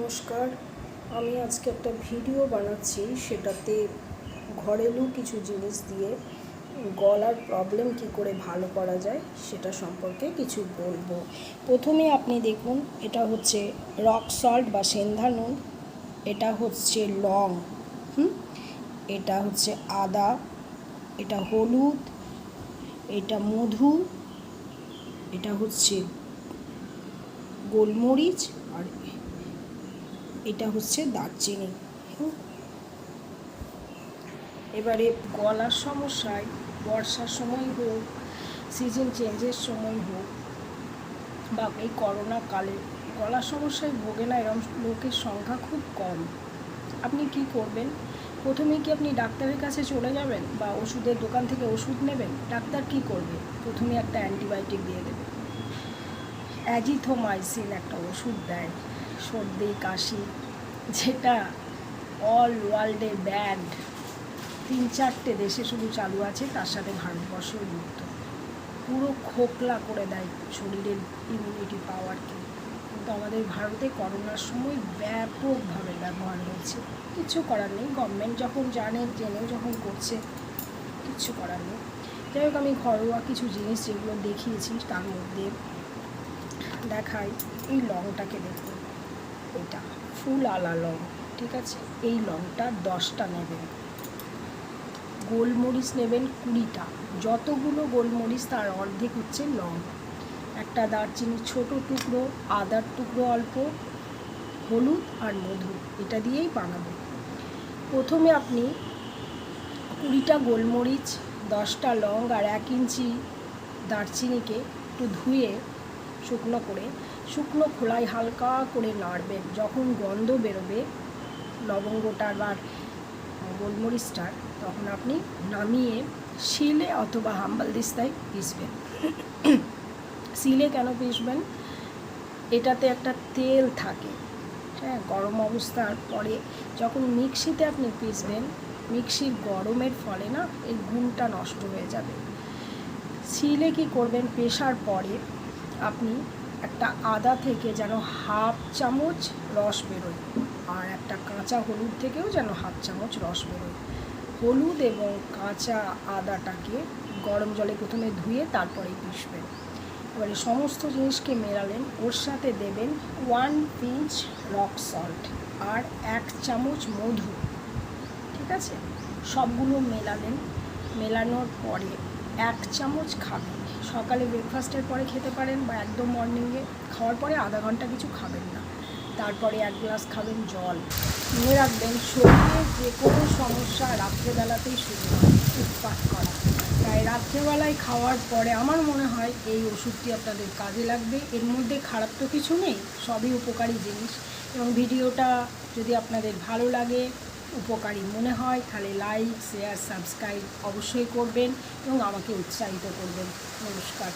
নমস্কার। আমি আজকে একটা ভিডিও বানাচ্ছি, সেটাতে ঘরেলু কিছু জিনিস দিয়ে গলার প্রবলেম কী করে ভালো করা যায় সেটা সম্পর্কে কিছু বলবো। প্রথমে আপনি দেখুন, এটা হচ্ছে রক সল্ট বা সেন্ধা নুন, এটা হচ্ছে লং, এটা হচ্ছে আদা, এটা হলুদ, এটা মধু, এটা হচ্ছে গোলমরিচ, আর এটা হচ্ছে দারচিনি। এবারে গলার সমস্যায় বর্ষার সময় হোক, সিজন চেঞ্জের সময় হোক, বা এই করোনা কালে গলার সমস্যায় ভোগে না এরকম লোকের সংখ্যা খুব কম। আপনি কি করবেন? প্রথমে কি আপনি ডাক্তারের কাছে চলে যাবেন বা ওষুধের দোকান থেকে ওষুধ নেবেন? ডাক্তার কি করবে? প্রথমে একটা অ্যান্টিবায়োটিক দিয়ে দেবে। অ্যাজিথ্রোমাইসিন একটা ওষুধ দেয় সর্দি কাশি, যেটা অল ওয়ার্ল্ডে ব্যান্ড, 3-4টে দেশে শুধু চালু আছে, তার সাথে ভারতবর্ষও যুক্ত। পুরো খোকলা করে দেয় শরীরের ইমিউনিটি পাওয়ারকে। কিন্তু আমাদের ভারতে করোনার সময় ব্যাপকভাবে ব্যবহার হয়েছে। কিছু করার নেই, গভর্নমেন্ট যখন জেনেও যখন করছে, কিচ্ছু করার নেই। যাই হোক, আমি ঘরোয়া কিছু জিনিস যেগুলো দেখিয়েছি তার মধ্যে দেখাই। এই লংটাকে দেখুন, এটা ফুল আলা লং, ঠিক আছে? এই লংটা 10টা নেবেন। গোলমরিচ নেবেন 20টা। যতগুলো গোলমরিচ তার অর্ধেক হচ্ছে লং। একটা দারচিনির ছোট টুকরো, আদার টুকরো অল্প, হলুদ আর মধু, এটা দিয়েই বানাবো। প্রথমে আপনি 20টা গোলমরিচ, 10টা লং আর 1 ইঞ্চি দারচিনিকে একটু ধুয়ে শুকনো খোলায় হালকা করে নাড়বেন। যখন গন্ধ বেরোবে লবঙ্গটার বা গোলমরিচটার, তখন আপনি নামিয়ে শিলে অথবা হাম্বালদিস্তায় পিসবেন। শিলে কেন পিসবেন? এটাতে একটা তেল থাকে, হ্যাঁ। গরম অবস্থার পরে যখন মিক্সিতে আপনি পিসবেন, মিক্সির গরমের ফলে না এই গুণটা নষ্ট হয়ে যাবে। শিলে কি করবেন? পেশার পরে আপনি একটা আদা থেকে যেন 1/2 চামচ রস বেরোয়, আর একটা কাঁচা হলুদ থেকেও যেন 1/2 চামচ রস বেরোয়। হলুদ এবং কাঁচা আদাটাকে গরম জলে প্রথমে ধুয়ে তারপরেই পিসবেন। এবারে সমস্ত জিনিসকে মেলালেন, ওর সাথে দেবেন 1 পিঞ্চ রক সল্ট আর 1 চামচ মধু, ঠিক আছে? সবগুলো মেলালেন। মেলানোর পরে 1 চামচ খাবেন। সকালে ব্রেকফাস্টের পরে খেতে পারেন বা একদম মর্নিংয়ে। খাওয়ার পরে আধা ঘন্টা কিছু খাবেন না। তারপরে 1 গ্লাস খাবেন জল। মনে রাখবেন, শরীরের যে কোনো সমস্যা রাত্রেবেলাতেই শুরু হয় উৎপাত করা। তাই রাত্রেবেলায় খাওয়ার পরে আমার মনে হয় এই ওষুধটি আপনাদের কাজে লাগবে। এর মধ্যে খারাপ তো কিছু নেই, সবই উপকারী জিনিস। এবং ভিডিওটা যদি আপনাদের ভালো লাগে, উপকারী মনে হয়, তাহলে লাইক, শেয়ার, সাবস্ক্রাইব অবশ্যই করবেন এবং আমাকে উৎসাহিত করবেন। নমস্কার।